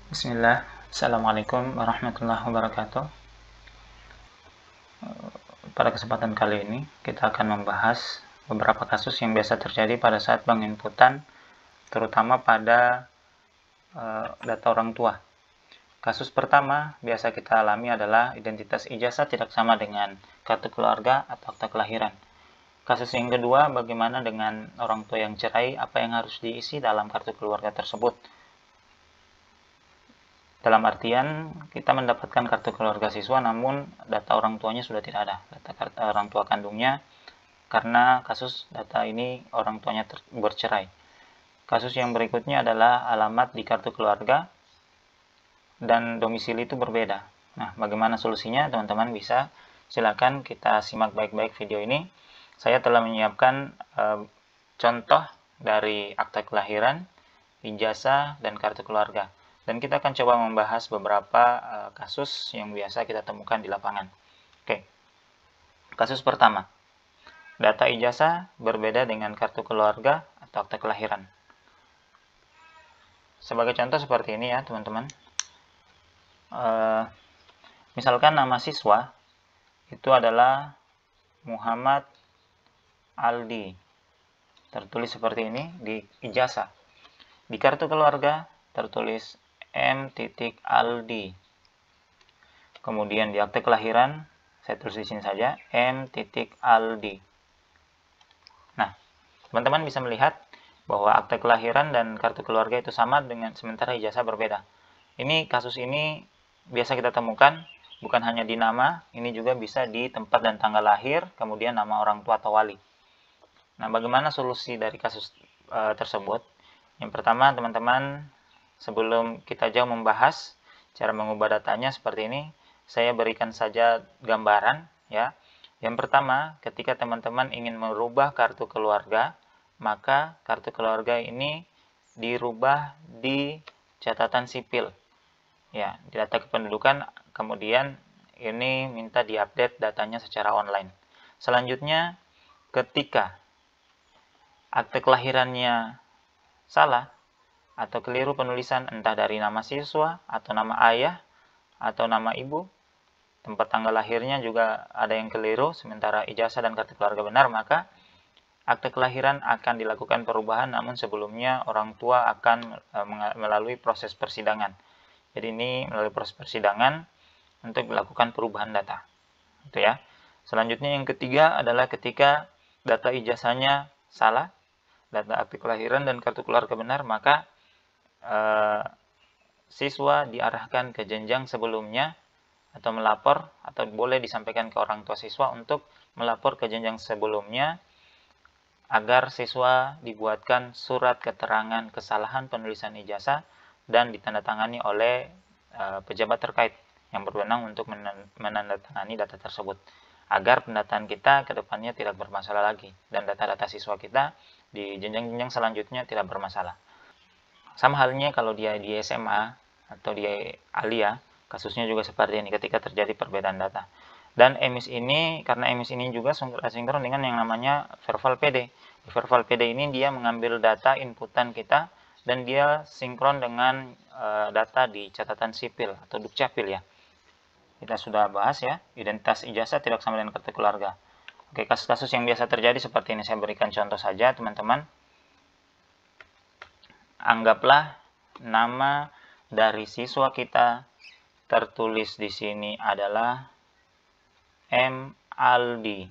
Bismillah, Assalamualaikum warahmatullahi wabarakatuh. Pada kesempatan kali ini, kita akan membahas beberapa kasus yang biasa terjadi pada saat penginputan, terutama pada data orang tua. Kasus pertama biasa kita alami adalah identitas ijazah tidak sama dengan kartu keluarga atau akta kelahiran. Kasus yang kedua, bagaimana dengan orang tua yang cerai, apa yang harus diisi dalam kartu keluarga tersebut. Dalam artian, kita mendapatkan kartu keluarga siswa namun data orang tuanya sudah tidak ada, data orang tua kandungnya, karena kasus data ini orang tuanya bercerai. Kasus yang berikutnya adalah alamat di kartu keluarga dan domisili itu berbeda. Nah, bagaimana solusinya? Teman-teman bisa silakan kita simak baik-baik video ini. Saya telah menyiapkan contoh dari akta kelahiran, ijazah, dan kartu keluarga. Dan kita akan coba membahas beberapa kasus yang biasa kita temukan di lapangan. Oke, kasus pertama. Data ijazah berbeda dengan kartu keluarga atau akta kelahiran. Sebagai contoh seperti ini ya teman-teman. Misalkan nama siswa itu adalah Muhammad Aldi. Tertulis seperti ini di ijazah. Di kartu keluarga tertulis M. Aldi. Kemudian di akte kelahiran saya tulis di sini saja M. Aldi. Nah, teman-teman bisa melihat bahwa akte kelahiran dan kartu keluarga itu sama dengan sementara ijazah berbeda. Ini kasus ini biasa kita temukan bukan hanya di nama, ini juga bisa di tempat dan tanggal lahir, kemudian nama orang tua atau wali. Nah, bagaimana solusi dari kasus tersebut? Yang pertama, teman-teman, sebelum kita jauh membahas cara mengubah datanya seperti ini, saya berikan saja gambaran ya. Yang pertama, ketika teman-teman ingin merubah kartu keluarga, maka kartu keluarga ini dirubah di catatan sipil. Ya, di data kependudukan, kemudian ini minta diupdate datanya secara online. Selanjutnya, ketika akte kelahirannya salah atau keliru penulisan entah dari nama siswa atau nama ayah atau nama ibu, tempat tanggal lahirnya juga ada yang keliru, sementara ijazah dan kartu keluarga benar, maka akte kelahiran akan dilakukan perubahan, namun sebelumnya orang tua akan melalui proses persidangan. Jadi ini melalui proses persidangan untuk melakukan perubahan data. Itu ya. Selanjutnya yang ketiga adalah ketika data ijazahnya salah, data akte kelahiran dan kartu keluarga benar, maka siswa diarahkan ke jenjang sebelumnya atau melapor, atau boleh disampaikan ke orang tua siswa untuk melapor ke jenjang sebelumnya agar siswa dibuatkan surat keterangan kesalahan penulisan ijazah dan ditandatangani oleh pejabat terkait yang berwenang untuk menandatangani data tersebut, agar pendataan kita ke depannya tidak bermasalah lagi dan data-data siswa kita di jenjang-jenjang selanjutnya tidak bermasalah. Sama halnya kalau dia di SMA atau di Alia, kasusnya juga seperti ini ketika terjadi perbedaan data. Dan EMIS ini, karena EMIS ini juga asinkron dengan yang namanya verbal PD. Di verbal PD ini dia mengambil data inputan kita dan dia sinkron dengan data di catatan sipil atau dukcapil ya. Kita sudah bahas ya, identitas ijazah tidak sama dengan kartu keluarga. Oke, kasus-kasus yang biasa terjadi seperti ini saya berikan contoh saja teman-teman. Anggaplah nama dari siswa kita tertulis di sini adalah M. Aldi.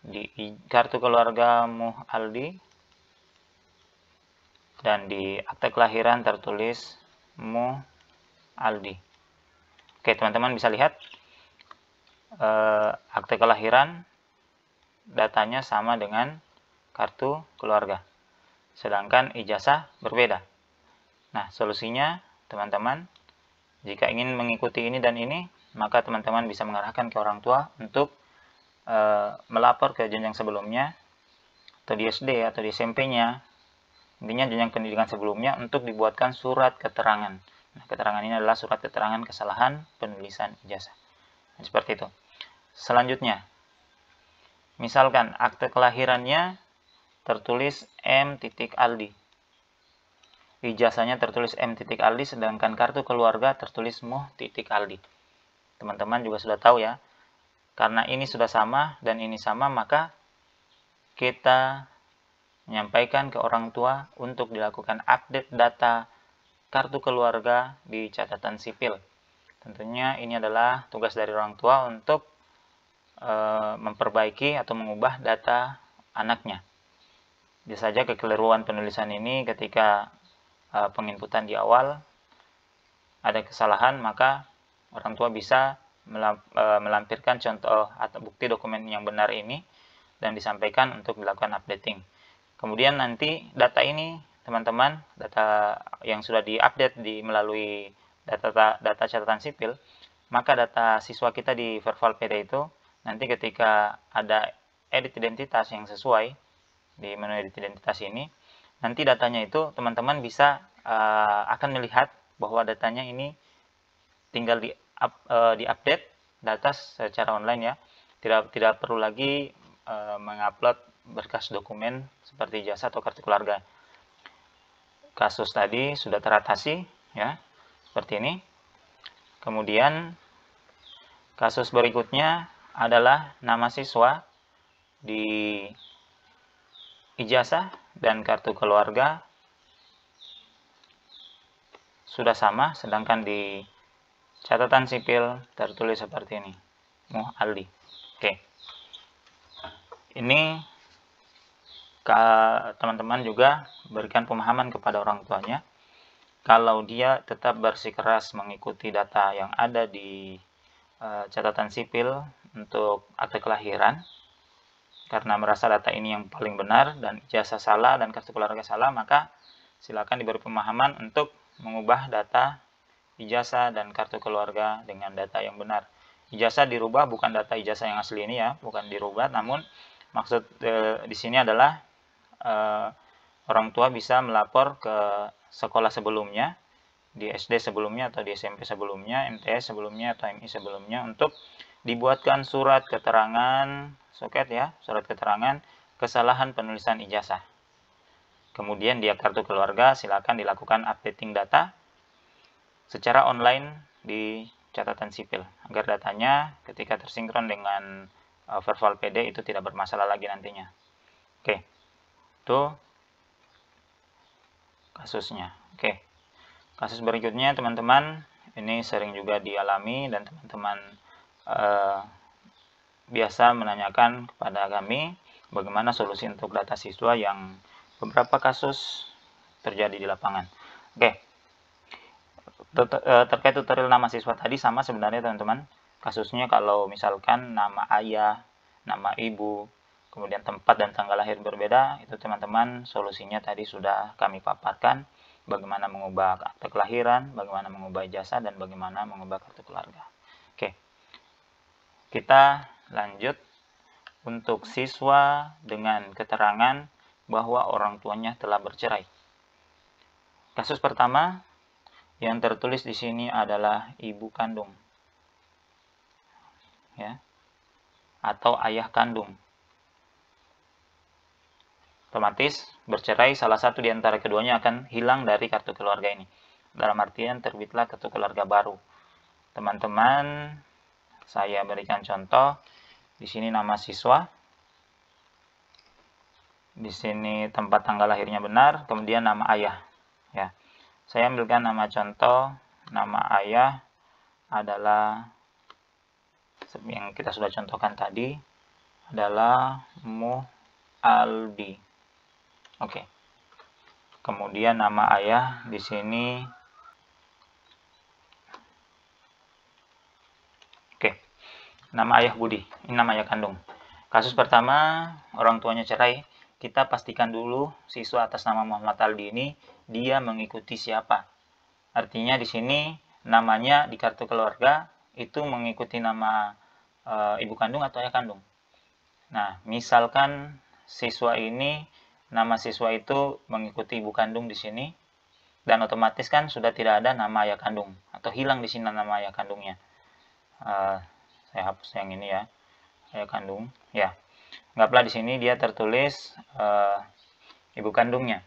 Di kartu keluarga Muh Aldi dan di akte kelahiran tertulis Muh Aldi. Oke, teman-teman bisa lihat akte kelahiran datanya sama dengan kartu keluarga. Sedangkan ijazah berbeda. Nah, solusinya teman-teman, jika ingin mengikuti ini dan ini, maka teman-teman bisa mengarahkan ke orang tua untuk melapor ke jenjang sebelumnya, atau di SD atau di SMP-nya, intinya jenjang pendidikan sebelumnya, untuk dibuatkan surat keterangan. Nah, keterangan ini adalah surat keterangan kesalahan penulisan ijazah. Nah, seperti itu. Selanjutnya, misalkan akte kelahirannya tertulis M. Aldi. ijazahnya tertulis M.Aldi, sedangkan kartu keluarga tertulis Mu.Aldi. Teman-teman juga sudah tahu ya, karena ini sudah sama dan ini sama, maka kita menyampaikan ke orang tua untuk dilakukan update data kartu keluarga di catatan sipil. Tentunya ini adalah tugas dari orang tua untuk memperbaiki atau mengubah data anaknya. Bisa saja kekeliruan penulisan ini ketika penginputan di awal ada kesalahan, maka orang tua bisa melampirkan contoh atau bukti dokumen yang benar ini dan disampaikan untuk dilakukan updating. Kemudian nanti data ini, teman-teman, data yang sudah diupdate melalui data catatan sipil, maka data siswa kita di Verbal PD itu nanti ketika ada edit identitas yang sesuai di menu edit identitas ini, nanti datanya itu teman-teman bisa akan melihat bahwa datanya ini tinggal diupdate data secara online ya. Tidak perlu lagi mengupload berkas dokumen seperti ijazah atau kartu keluarga. Kasus tadi sudah teratasi ya, seperti ini. Kemudian kasus berikutnya adalah nama siswa di ijazah dan kartu keluarga sudah sama, sedangkan di catatan sipil tertulis seperti ini, Mu.Aldi. Oke. Ini teman-teman juga berikan pemahaman kepada orang tuanya. Kalau dia tetap bersikeras mengikuti data yang ada di catatan sipil untuk akte kelahiran, karena merasa data ini yang paling benar dan ijazah salah dan kartu keluarga salah, maka silakan diberi pemahaman untuk mengubah data ijazah dan kartu keluarga dengan data yang benar. Ijazah dirubah, bukan data ijazah yang asli ini ya, bukan dirubah, namun maksud di sini adalah orang tua bisa melapor ke sekolah sebelumnya, di SD sebelumnya atau di SMP sebelumnya, MTS sebelumnya atau MI sebelumnya, untuk dibuatkan surat keterangan surat keterangan kesalahan penulisan ijazah. Kemudian di kartu keluarga silakan dilakukan updating data secara online di catatan sipil agar datanya ketika tersinkron dengan Verbal PD itu tidak bermasalah lagi nantinya. Oke, itu kasusnya. Oke, kasus berikutnya teman-teman, ini sering juga dialami dan teman-teman biasa menanyakan kepada kami bagaimana solusi untuk data siswa yang beberapa kasus terjadi di lapangan. Oke, terkait tutorial nama siswa tadi sama sebenarnya teman-teman. Kasusnya kalau misalkan nama ayah, nama ibu, kemudian tempat dan tanggal lahir berbeda, itu teman-teman solusinya tadi sudah kami paparkan. Bagaimana mengubah akte kelahiran, bagaimana mengubah ijazah, dan bagaimana mengubah kartu keluarga. Oke, kita lanjut untuk siswa dengan keterangan bahwa orang tuanya telah bercerai. Kasus pertama yang tertulis di sini adalah ibu kandung, ya, atau ayah kandung. Otomatis bercerai, salah satu di antara keduanya akan hilang dari kartu keluarga ini. Dalam artian terbitlah kartu keluarga baru. Teman-teman, saya berikan contoh. Di sini nama siswa, di sini tempat tanggal lahirnya benar, kemudian nama ayah. Ya, saya ambilkan nama contoh. Nama ayah adalah yang kita sudah contohkan tadi, adalah Mu.Aldi. Oke. Kemudian nama ayah di sini. Oke. Nama ayah Budi. Ini nama ayah kandung. Kasus pertama, orang tuanya cerai. Kita pastikan dulu siswa atas nama Muhammad Aldi ini dia mengikuti siapa. Artinya di sini namanya di kartu keluarga itu mengikuti nama ibu kandung atau ayah kandung. Nah, misalkan siswa ini, nama siswa itu mengikuti ibu kandung di sini, dan otomatis kan sudah tidak ada nama ayah kandung, atau hilang di sini nama ayah kandungnya. Saya hapus yang ini ya, ayah kandung. Ya, anggaplah di sini dia tertulis ibu kandungnya.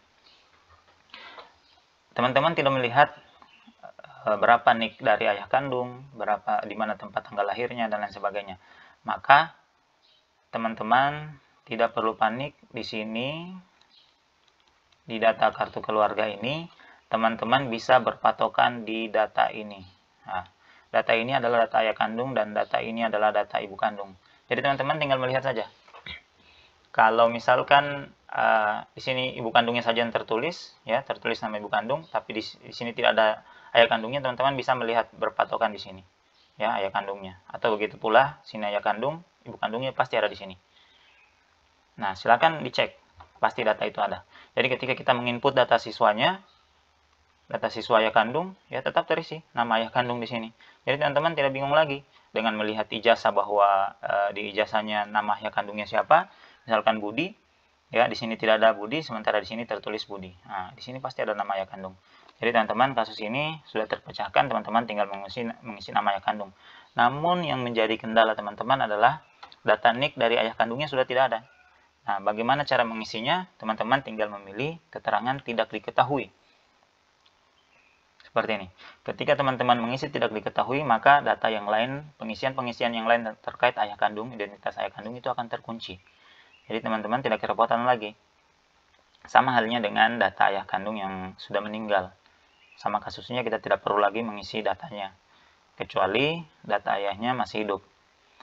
teman-teman tidak melihat berapa nik dari ayah kandung, berapa di mana tempat tanggal lahirnya dan lain sebagainya. Maka teman-teman tidak perlu panik di sini. Di data kartu keluarga ini, teman-teman bisa berpatokan di data ini. Nah, data ini adalah data ayah kandung dan data ini adalah data ibu kandung. Jadi teman-teman tinggal melihat saja. Kalau misalkan di sini ibu kandungnya saja yang tertulis, ya tertulis nama ibu kandung, tapi di sini tidak ada ayah kandungnya, teman-teman bisa melihat berpatokan di sini, ya ayah kandungnya. Atau begitu pula sini ayah kandung, ibu kandungnya pasti ada di sini. Nah, silakan dicek, pasti data itu ada. Jadi ketika kita menginput data siswanya, data siswa ayah kandung, ya tetap terisi nama ayah kandung di sini. Jadi teman-teman tidak bingung lagi dengan melihat ijazah bahwa di ijazahnya nama ayah kandungnya siapa. Misalkan Budi, ya di sini tidak ada Budi, sementara di sini tertulis Budi. Nah, di sini pasti ada nama ayah kandung. Jadi teman-teman, kasus ini sudah terpecahkan, teman-teman tinggal mengisi nama ayah kandung. Namun yang menjadi kendala teman-teman adalah data nik dari ayah kandungnya sudah tidak ada. Nah, bagaimana cara mengisinya? Teman-teman tinggal memilih keterangan tidak diketahui. Seperti ini. Ketika teman-teman mengisi tidak diketahui, maka data yang lain, pengisian-pengisian yang lain terkait ayah kandung, identitas ayah kandung itu akan terkunci. Jadi teman-teman tidak kerepotan lagi. Sama halnya dengan data ayah kandung yang sudah meninggal. Sama kasusnya kita tidak perlu lagi mengisi datanya. Kecuali data ayahnya masih hidup.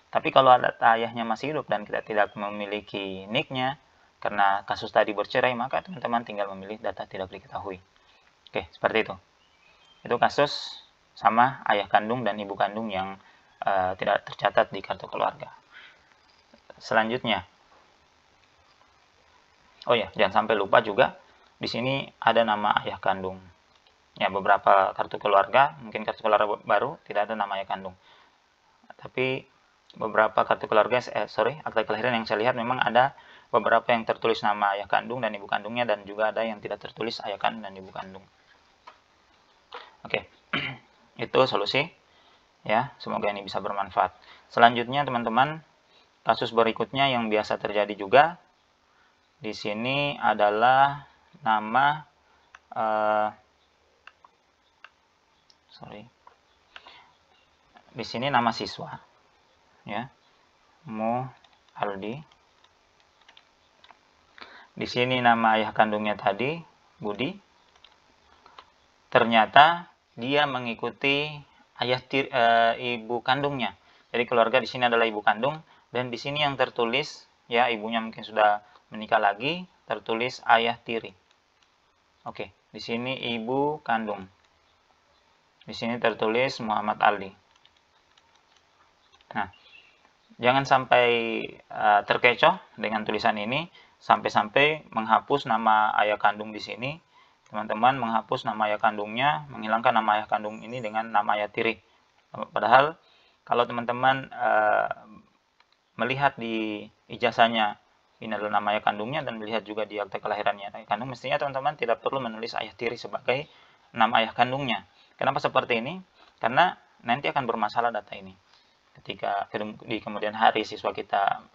Tapi kalau data ayahnya masih hidup dan kita tidak memiliki nicknya, karena kasus tadi bercerai, maka teman-teman tinggal memilih data tidak diketahui. Oke, seperti itu. Itu kasus sama ayah kandung dan ibu kandung yang tidak tercatat di kartu keluarga. Selanjutnya, oh ya, jangan sampai lupa juga, di sini ada nama ayah kandung. Ya, beberapa kartu keluarga, mungkin kartu keluarga baru, tidak ada nama ayah kandung. Tapi beberapa kartu keluarga, akta kelahiran yang saya lihat memang ada beberapa yang tertulis nama ayah kandung dan ibu kandungnya, dan juga ada yang tidak tertulis ayah kandung dan ibu kandung. Oke, itu solusi. Ya, semoga ini bisa bermanfaat. Selanjutnya teman-teman, kasus berikutnya yang biasa terjadi juga di sini adalah nama di sini nama siswa, ya, Aldi. Di sini nama ayah kandungnya tadi Budi. Ternyata dia mengikuti ibu kandungnya. Jadi keluarga di sini adalah ibu kandung, dan di sini yang tertulis, ya ibunya mungkin sudah menikah lagi, tertulis ayah tiri. Oke, di sini ibu kandung. Di sini tertulis Muhammad Aldi. Nah, jangan sampai terkecoh dengan tulisan ini, sampai-sampai menghapus nama ayah kandung di sini. Teman-teman menghapus nama ayah kandungnya, menghilangkan nama ayah kandung ini dengan nama ayah tiri. Padahal kalau teman-teman melihat di ijazahnya ini adalah nama ayah kandungnya, dan melihat juga di akta kelahirannya ayah kandung, mestinya teman-teman tidak perlu menulis ayah tiri sebagai nama ayah kandungnya. Kenapa seperti ini? Karena nanti akan bermasalah data ini. Ketika di kemudian hari siswa kita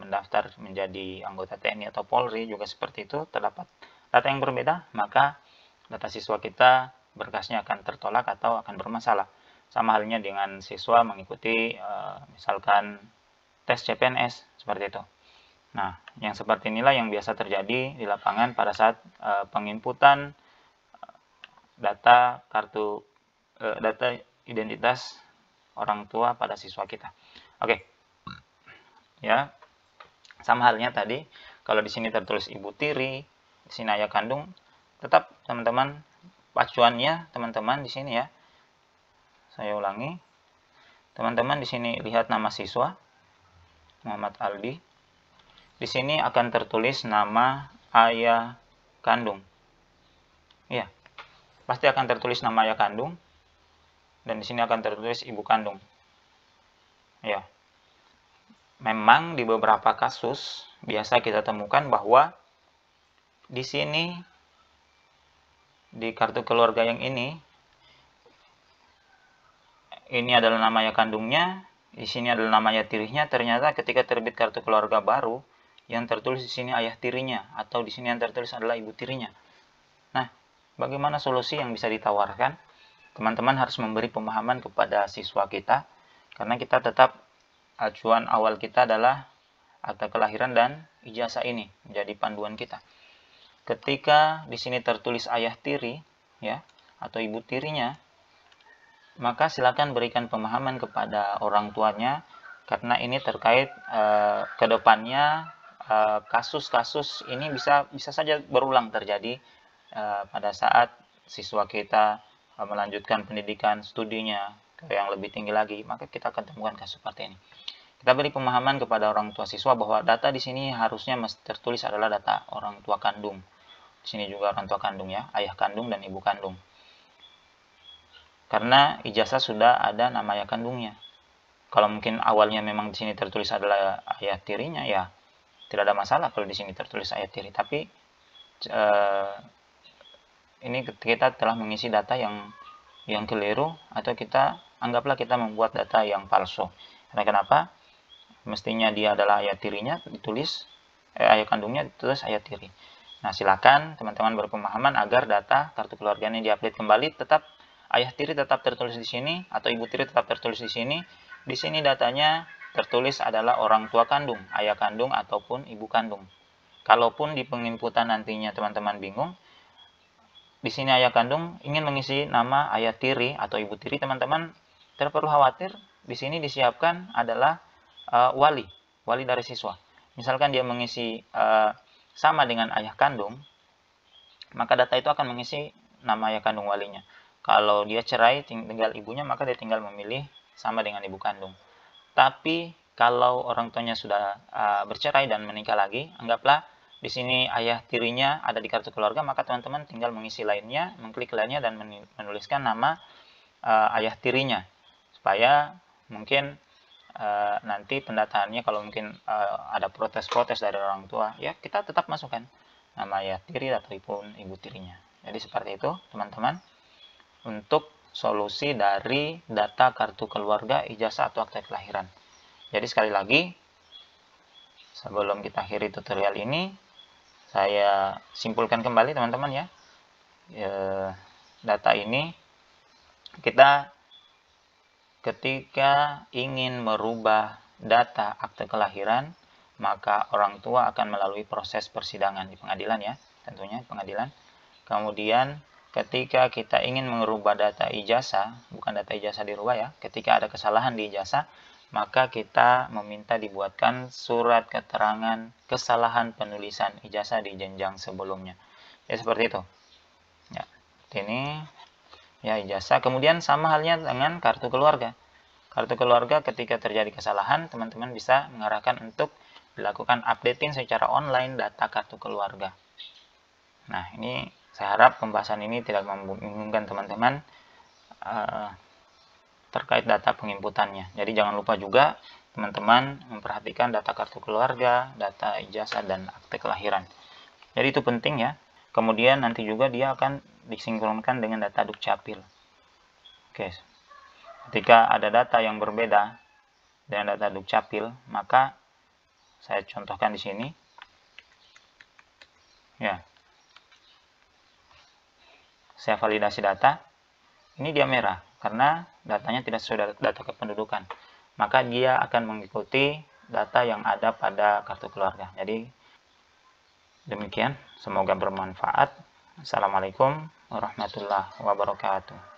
mendaftar menjadi anggota TNI atau Polri, juga seperti itu, terdapat data yang berbeda, maka data siswa kita berkasnya akan tertolak atau akan bermasalah. Sama halnya dengan siswa mengikuti misalkan tes CPNS, seperti itu. Nah, yang seperti inilah yang biasa terjadi di lapangan pada saat penginputan data data identitas orang tua pada siswa kita. Oke. Ya. Sama halnya tadi, kalau di sini tertulis ibu tiri, di sini ayah kandung, tetap teman-teman pacuannya teman-teman di sini ya. Saya ulangi. Teman-teman di sini lihat nama siswa Muhammad Aldi. Di sini akan tertulis nama ayah kandung. Iya. Pasti akan tertulis nama ayah kandung, dan di sini akan tertulis ibu kandung. Ya. Memang di beberapa kasus biasa kita temukan bahwa di sini di kartu keluarga yang ini adalah nama ayah kandungnya, di sini adalah nama ayah tirinya. Ternyata ketika terbit kartu keluarga baru, yang tertulis di sini ayah tirinya, atau di sini yang tertulis adalah ibu tirinya. Nah, bagaimana solusi yang bisa ditawarkan? Teman-teman harus memberi pemahaman kepada siswa kita, karena kita tetap acuan awal kita adalah akta kelahiran dan ijazah ini menjadi panduan kita. Ketika di sini tertulis ayah tiri, ya, atau ibu tirinya, maka silakan berikan pemahaman kepada orang tuanya, karena ini terkait ke depannya kasus-kasus ini bisa saja berulang terjadi pada saat siswa kita melanjutkan pendidikan studinya ke yang lebih tinggi lagi, maka kita akan temukan kasus seperti ini. Kita beri pemahaman kepada orang tua siswa bahwa data di sini harusnya tertulis adalah data orang tua kandung. Di sini juga orang tua kandung, ya, ayah kandung dan ibu kandung. Karena ijazah sudah ada nama ayah kandungnya. Kalau mungkin awalnya memang di sini tertulis adalah ayah tirinya, ya tidak ada masalah kalau di sini tertulis ayah tiri. Tapi ini kita telah mengisi data yang keliru, atau kita anggaplah kita membuat data yang palsu. Karena kenapa? Mestinya dia adalah ayah tirinya ditulis ayah kandungnya ditulis ayah tiri. Nah, silakan teman-teman berpemahaman agar data kartu keluarganya diupdate kembali, tetap ayah tiri tetap tertulis di sini atau ibu tiri tetap tertulis di sini. Di sini datanya tertulis adalah orang tua kandung, ayah kandung ataupun ibu kandung. Kalaupun di penginputan nantinya teman-teman bingung, di sini ayah kandung ingin mengisi nama ayah tiri atau ibu tiri, teman-teman tidak perlu khawatir. Di sini disiapkan adalah wali dari siswa. Misalkan dia mengisi sama dengan ayah kandung, maka data itu akan mengisi nama ayah kandung walinya. Kalau dia cerai tinggal ibunya, maka dia tinggal memilih sama dengan ibu kandung. Tapi kalau orang tuanya sudah bercerai dan menikah lagi, anggaplah di sini ayah tirinya ada di kartu keluarga, maka teman-teman tinggal mengisi lainnya, mengklik lainnya dan menuliskan nama ayah tirinya, supaya mungkin nanti pendataannya kalau mungkin ada protes-protes dari orang tua, ya kita tetap masukkan nama ayah tiri ataupun ibu tirinya. Jadi seperti itu teman-teman untuk solusi dari data kartu keluarga, ijazah atau akta kelahiran. Jadi sekali lagi, sebelum kita akhiri tutorial ini, saya simpulkan kembali teman-teman, ya. Data ini kita ketika ingin merubah data akte kelahiran, maka orang tua akan melalui proses persidangan di pengadilan, ya, tentunya pengadilan. Kemudian ketika kita ingin merubah data ijazah, bukan data ijazah dirubah, ya, ketika ada kesalahan di ijazah, maka kita meminta dibuatkan surat keterangan kesalahan penulisan ijazah di jenjang sebelumnya. Ya, seperti itu. Ya, ini ya ijazah. Kemudian sama halnya dengan kartu keluarga. Kartu keluarga ketika terjadi kesalahan, teman-teman bisa mengarahkan untuk dilakukan updating secara online data kartu keluarga. Nah, ini saya harap pembahasan ini tidak membingungkan teman-teman terkait data penginputannya. Jadi jangan lupa juga teman-teman memperhatikan data kartu keluarga, data ijazah, dan akte kelahiran. Jadi itu penting, ya. Kemudian nanti juga dia akan disinkronkan dengan data Dukcapil. Oke. Ketika ada data yang berbeda dengan data Dukcapil, maka saya contohkan di sini. Ya. Saya validasi data. Ini dia merah karena datanya tidak sesuai data kependudukan. Maka dia akan mengikuti data yang ada pada kartu keluarga. Jadi demikian, semoga bermanfaat. Assalamualaikum warahmatullahi wabarakatuh.